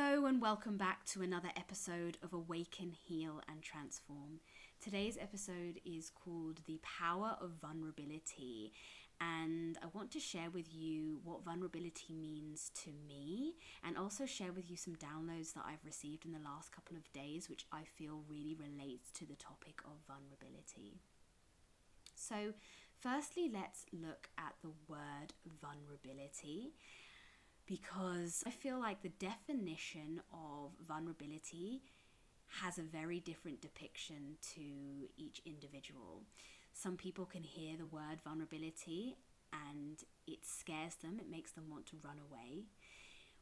Hello and welcome back to another episode of Awaken, Heal and Transform. Today's episode is called The Power of Vulnerability, and I want to share with you what vulnerability means to me and also share with you some downloads that I've received in the last couple of days which I feel really relates to the topic of vulnerability. So firstly, let's look at the word vulnerability, because I feel like the definition of vulnerability has a very different depiction to each individual. Some people can hear the word vulnerability and it scares them, it makes them want to run away.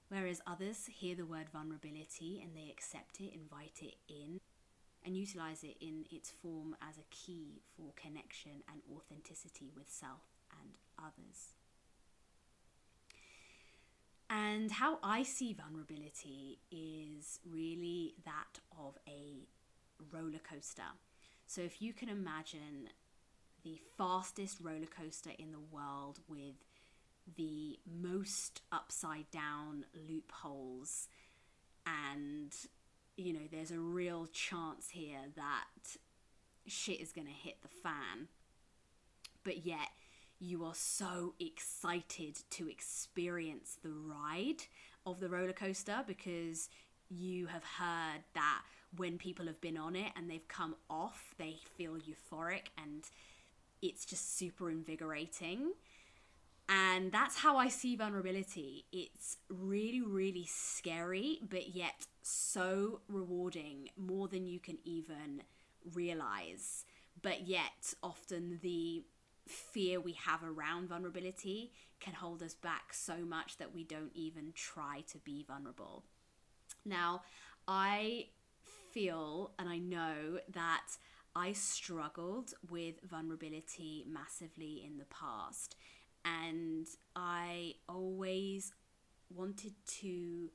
Whereas others hear the word vulnerability and they accept it, invite it in, and utilize it in its form as a key for connection and authenticity with self and others. And how I see vulnerability is really that of a roller coaster. So if you can imagine the fastest roller coaster in the world with the most upside down loopholes, and there's a real chance here that shit is gonna hit the fan, but yet you are so excited to experience the ride of the roller coaster because you have heard that when people have been on it and they've come off, they feel euphoric and it's just super invigorating. And that's how I see vulnerability. It's really, really scary, but yet so rewarding, more than you can even realize. But yet often the fear we have around vulnerability can hold us back so much that we don't even try to be vulnerable. Now, I feel and I know that I struggled with vulnerability massively in the past, and I always wanted to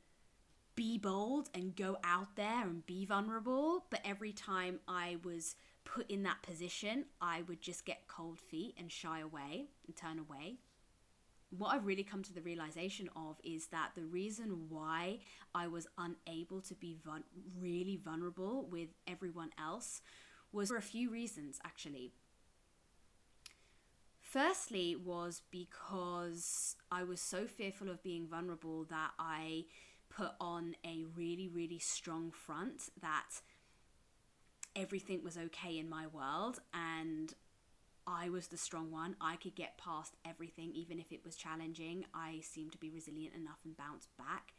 be bold and go out there and be vulnerable, but every time I was put in that position, I would just get cold feet and shy away and turn away. What I've really come to the realization of is that the reason why I was unable to be really vulnerable with everyone else was for a few reasons, actually. Firstly was because I was so fearful of being vulnerable that I put on a really, really strong front that everything was okay in my world and I was the strong one. I could get past everything, even if it was challenging. I seemed to be resilient enough and bounce back.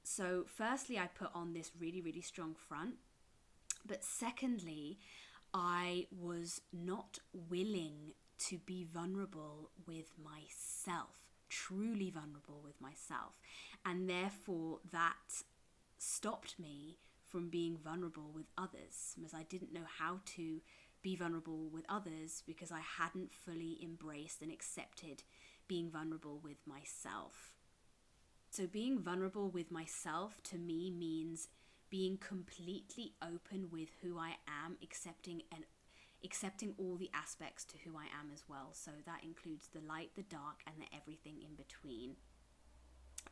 So firstly, I put on this really, really strong front. But secondly, I was not willing to be vulnerable with myself, truly vulnerable with myself. And therefore that stopped me from being vulnerable with others, because I didn't know how to be vulnerable with others because I hadn't fully embraced and accepted being vulnerable with myself. So being vulnerable with myself to me means being completely open with who I am, accepting all the aspects to who I am as well. So that includes the light, the dark, and the everything in between.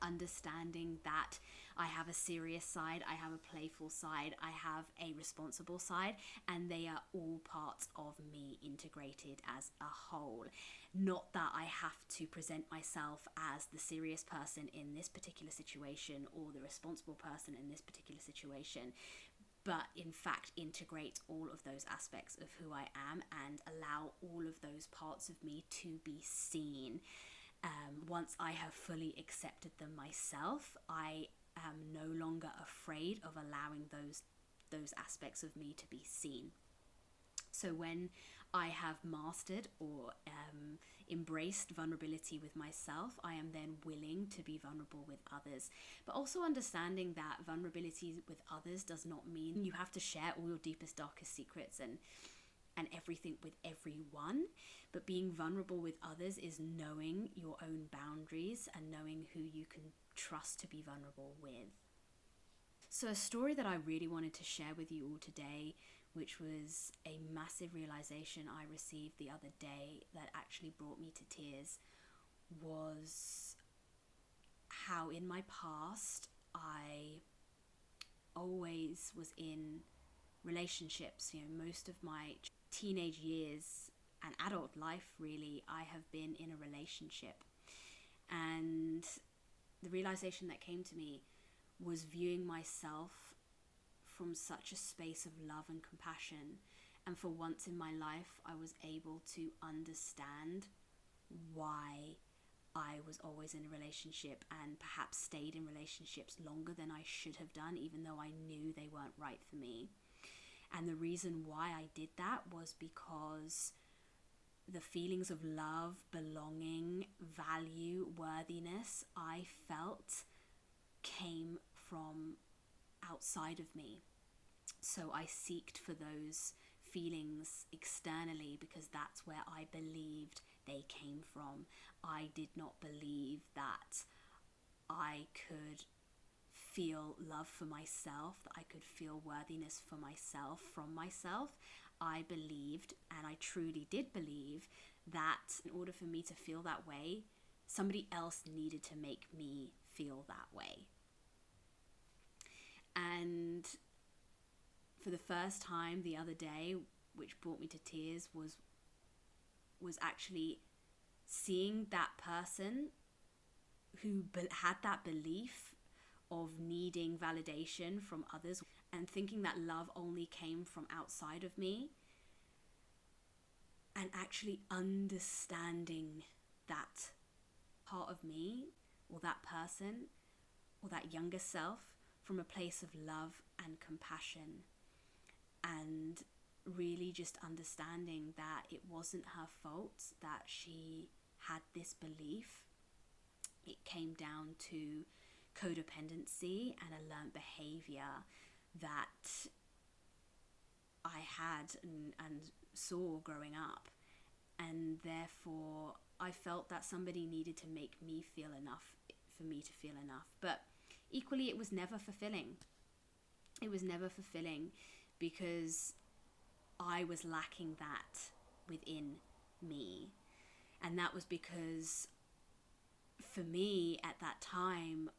Understanding that I have a serious side, I have a playful side, I have a responsible side, and they are all parts of me integrated as a whole. Not that I have to present myself as the serious person in this particular situation or the responsible person in this particular situation, but in fact integrate all of those aspects of who I am and allow all of those parts of me to be seen. Once I have fully accepted them myself, I am no longer afraid of allowing those aspects of me to be seen. So when I have mastered or embraced vulnerability with myself, I am then willing to be vulnerable with others. But also understanding that vulnerability with others does not mean you have to share all your deepest, darkest secrets and everything with everyone. But being vulnerable with others is knowing your own boundaries and knowing who you can trust to be vulnerable with. So a story that I really wanted to share with you all today, which was a massive realization I received the other day that actually brought me to tears, was how in my past I always was in relationships. Most of my teenage years and adult life, really, I have been in a relationship. And the realization that came to me was viewing myself from such a space of love and compassion. And for once in my life, I was able to understand why I was always in a relationship and perhaps stayed in relationships longer than I should have done, even though I knew they weren't right for me. And the reason why I did that was because the feelings of love, belonging, value, worthiness I felt came from outside of me. So I seeked for those feelings externally because that's where I believed they came from. I did not believe that I could feel love for myself, that I could feel worthiness for myself from myself. I believed, and I truly did believe, that in order for me to feel that way, somebody else needed to make me feel that way. And for the first time the other day, which brought me to tears, was actually seeing that person who had that belief of needing validation from others and thinking that love only came from outside of me, and actually understanding that part of me or that person or that younger self from a place of love and compassion, and really just understanding that it wasn't her fault that she had this belief. It came down to codependency and a learned behavior that I had and saw growing up. And therefore, I felt that somebody needed to make me feel enough for me to feel enough. But equally, it was never fulfilling. It was never fulfilling because I was lacking that within me. And that was because for me at that time,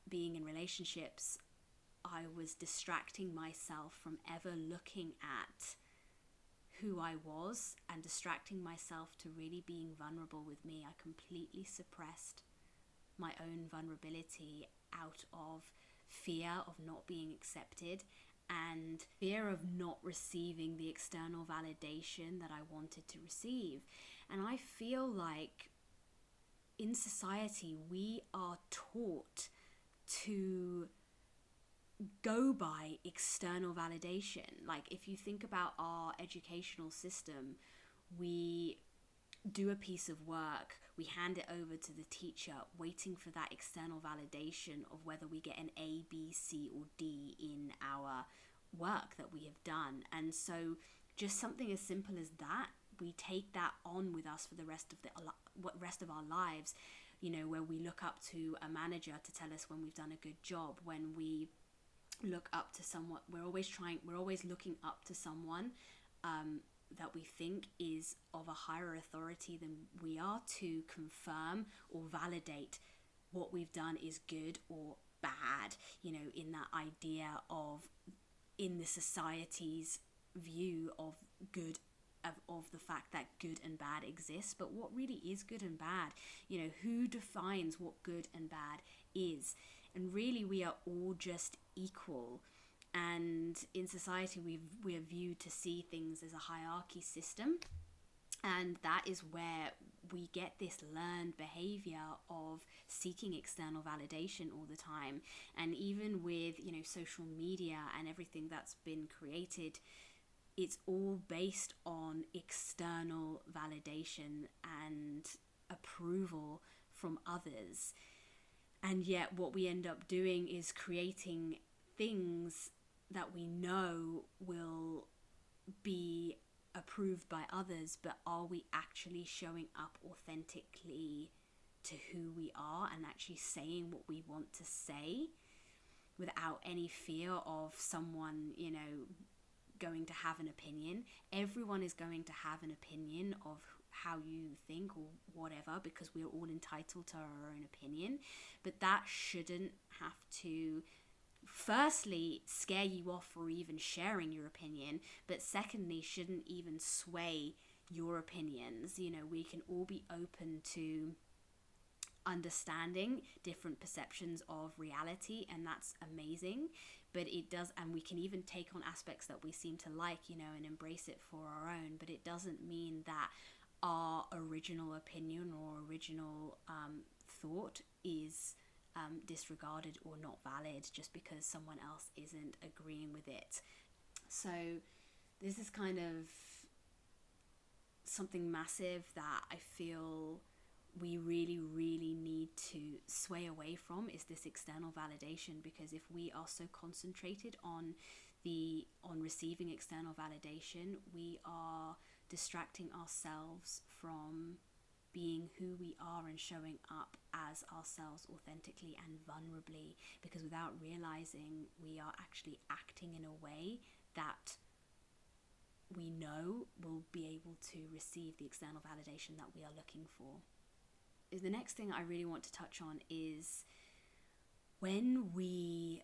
being in relationships, I was distracting myself from ever looking at who I was and distracting myself to really being vulnerable with me. I completely suppressed my own vulnerability out of fear of not being accepted and fear of not receiving the external validation that I wanted to receive. And I feel like in society we are taught to go by external validation. Like if you think about our educational system, we do a piece of work, we hand it over to the teacher, waiting for that external validation of whether we get an A, B, C, or D in our work that we have done. And so just something as simple as that, we take that on with us for the rest of our lives, where we look up to a manager to tell us when we've done a good job, when we look up to someone, we're always looking up to someone that we think is of a higher authority than we are to confirm or validate what we've done is good or bad, in that idea of, in the society's view of good, of the fact that good and bad exists. But what really is good and bad? Who defines what good and bad is? And really we are all just equal. And in society we're viewed to see things as a hierarchy system, and that is where we get this learned behavior of seeking external validation all the time. And even with social media and everything that's been created, it's all based on external validation and approval from others. And yet what we end up doing is creating things that we know will be approved by others, but are we actually showing up authentically to who we are and actually saying what we want to say without any fear of someone, going to have an opinion? Everyone is going to have an opinion of how you think or whatever, because we're all entitled to our own opinion, but that shouldn't have to firstly scare you off for even sharing your opinion, but secondly shouldn't even sway your opinions. You know, we can all be open to understanding different perceptions of reality, and that's amazing. But it does, and we can even take on aspects that we seem to like, you know, and embrace it for our own. But it doesn't mean that our original opinion or original thought is disregarded or not valid just because someone else isn't agreeing with it. So this is kind of something massive that I feel we really, really need to sway away from, is this external validation. Because if we are so concentrated on receiving external validation, we are distracting ourselves from being who we are and showing up as ourselves authentically and vulnerably, because without realizing, we are actually acting in a way that we know will be able to receive the external validation that we are looking for. The next thing I really want to touch on is when we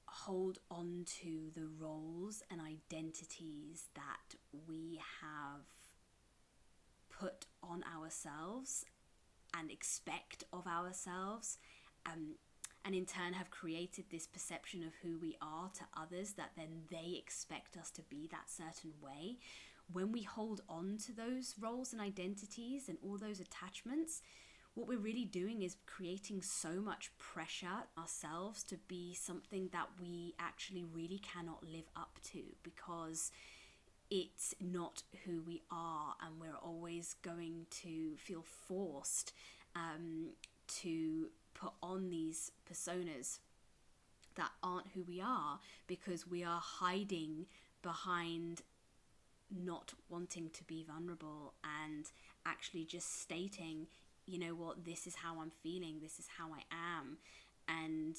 hold on to the roles and identities that we have put on ourselves and expect of ourselves, and in turn have created this perception of who we are to others, that then they expect us to be that certain way. When we hold on to those roles and identities and all those attachments, what we're really doing is creating so much pressure ourselves to be something that we actually really cannot live up to, because it's not who we are, and we're always going to feel forced to put on these personas that aren't who we are, because we are hiding behind not wanting to be vulnerable and actually just stating, you know what, this is how I'm feeling, this is how I am, and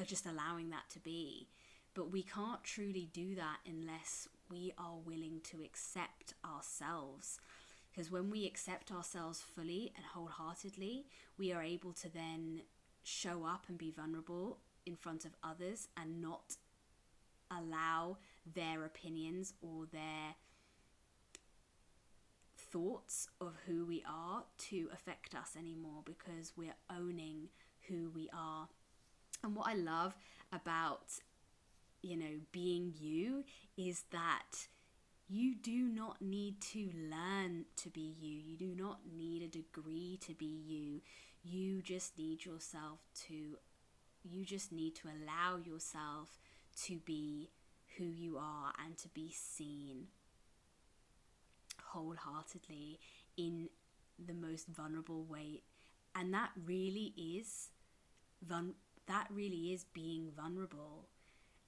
just allowing that to be. But we can't truly do that unless we are willing to accept ourselves. Because when we accept ourselves fully and wholeheartedly, we are able to then show up and be vulnerable in front of others and not allow their opinions or their thoughts of who we are to affect us anymore, because we're owning who we are. And what I love about, you know, being you is that you do not need to learn to be you. You do not need a degree to be you. You just need to allow yourself to be who you are and to be seen wholeheartedly in the most vulnerable way. And that really is being vulnerable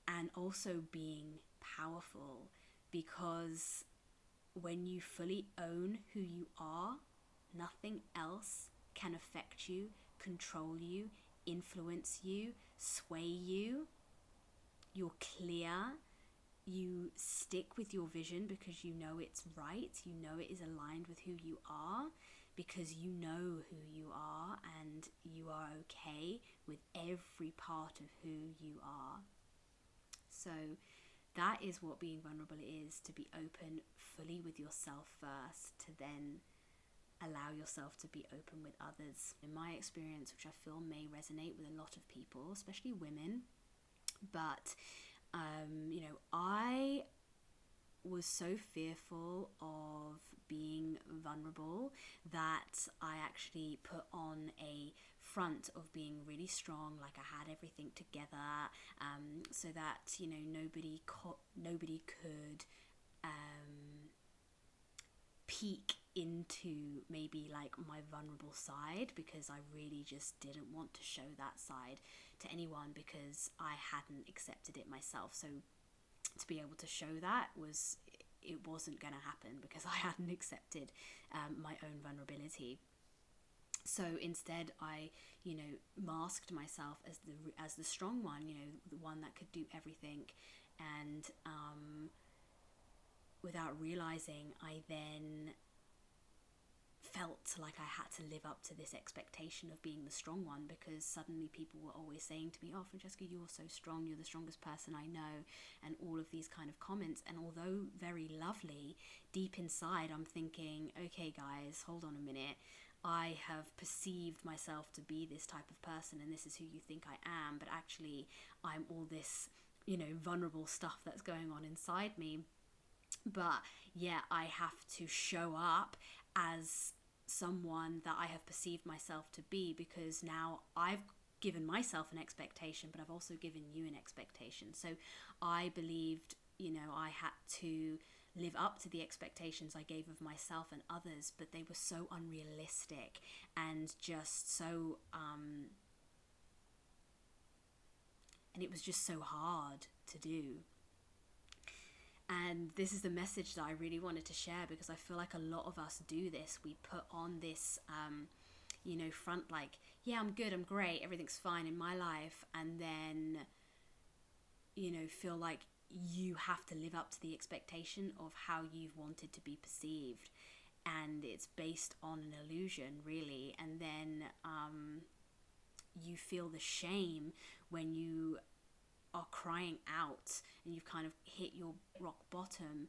and also being powerful, because when you fully own who you are, nothing else can affect you, control you, influence you, sway you. You're clear. You stick with your vision because you know it's right. You know it is aligned with who you are, because you know who you are and you are okay with every part of who you are. So that is what being vulnerable is, to be open fully with yourself first, to then allow yourself to be open with others. In my experience, which I feel may resonate with a lot of people, especially women, but you know, I was so fearful of being vulnerable that I actually put on a front of being really strong, like I had everything together, so that, you know, nobody could peek into maybe like my vulnerable side, because I really just didn't want to show that side to anyone, because I hadn't accepted it myself. So to be able to show that wasn't going to happen, because I hadn't accepted my own vulnerability. So instead I, you know, masked myself as the strong one, you know, the one that could do everything. And without realizing, I then felt like I had to live up to this expectation of being the strong one, because suddenly people were always saying to me, oh, Francesca, you're so strong, you're the strongest person I know, and all of these kind of comments. And although very lovely, deep inside I'm thinking, okay guys, hold on a minute, I have perceived myself to be this type of person and this is who you think I am, but actually I'm all this, vulnerable stuff that's going on inside me. But yeah, I have to show up as someone that I have perceived myself to be, because now I've given myself an expectation, but I've also given you an expectation. So I believed, I had to live up to the expectations I gave of myself and others, but they were so unrealistic and just so and it was just so hard to do. And this is the message that I really wanted to share, because I feel like a lot of us do this. We put on this front, like, yeah, I'm good, I'm great, everything's fine in my life, and then feel like you have to live up to the expectation of how you've wanted to be perceived, and it's based on an illusion, really. And then you feel the shame when you are crying out and you've kind of hit your rock bottom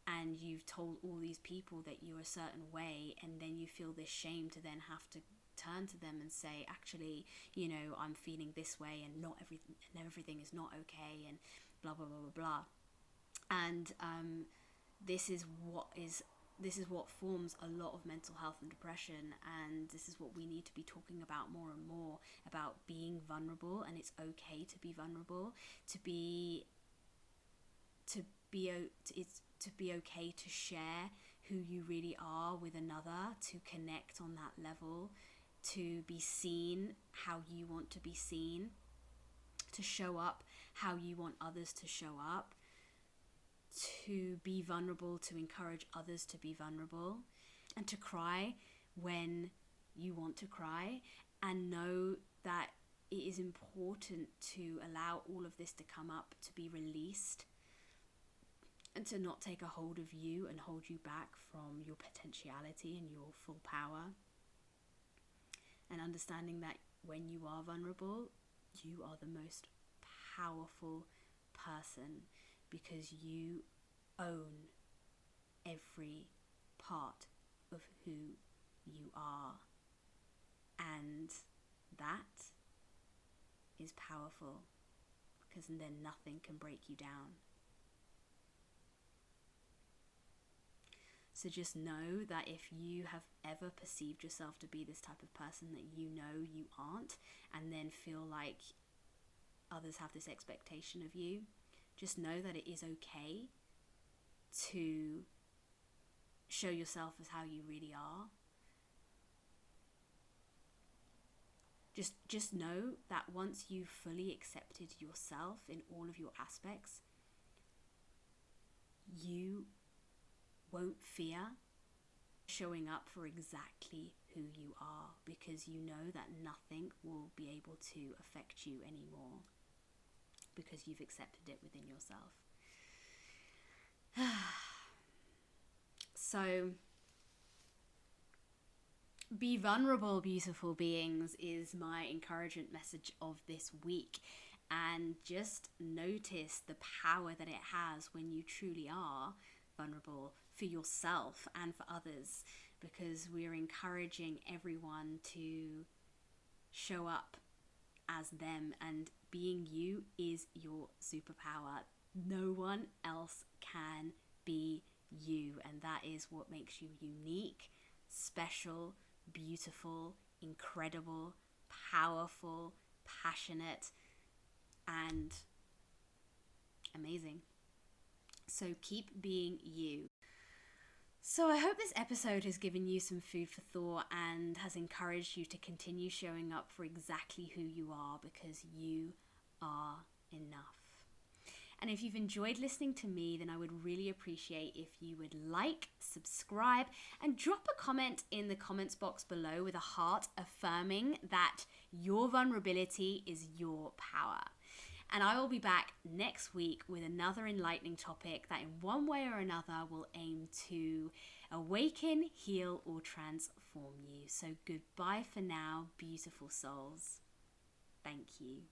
and you've told all these people that you're a certain way, and then you feel this shame to then have to turn to them and say, actually, I'm feeling this way, and not everything is not okay, and blah blah blah blah blah. And this is what forms a lot of mental health and depression, and this is what we need to be talking about more and more, about being vulnerable. And it's okay to be vulnerable, to be okay to share who you really are with another, to connect on that level, to be seen how you want to be seen, to show up how you want others to show up, to be vulnerable, to encourage others to be vulnerable, and to cry when you want to cry, and know that it is important to allow all of this to come up, to be released, and to not take a hold of you and hold you back from your potentiality and your full power. And understanding that when you are vulnerable, you are the most powerful person, because you own every part of who you are. And that is powerful, because then nothing can break you down. So just know that if you have ever perceived yourself to be this type of person that you aren't, and then feel like others have this expectation of you, just know that it is okay to show yourself as how you really are. Just know that once you've fully accepted yourself in all of your aspects, you won't fear showing up for exactly who you are, because you know that nothing will be able to affect you anymore, because you've accepted it within yourself. So, be vulnerable, beautiful beings, is my encouragement message of this week. And just notice the power that it has when you truly are vulnerable for yourself and for others, because we're encouraging everyone to show up as them, and being you is your superpower. No one else can be you, and that is what makes you unique, special, beautiful, incredible, powerful, passionate, and amazing. So keep being you. So I hope this episode has given you some food for thought and has encouraged you to continue showing up for exactly who you are, because you are enough. And if you've enjoyed listening to me, then I would really appreciate if you would like, subscribe, and drop a comment in the comments box below with a heart, affirming that your vulnerability is your power. And I will be back next week with another enlightening topic that in one way or another will aim to awaken, heal, or transform you. So goodbye for now, beautiful souls. Thank you.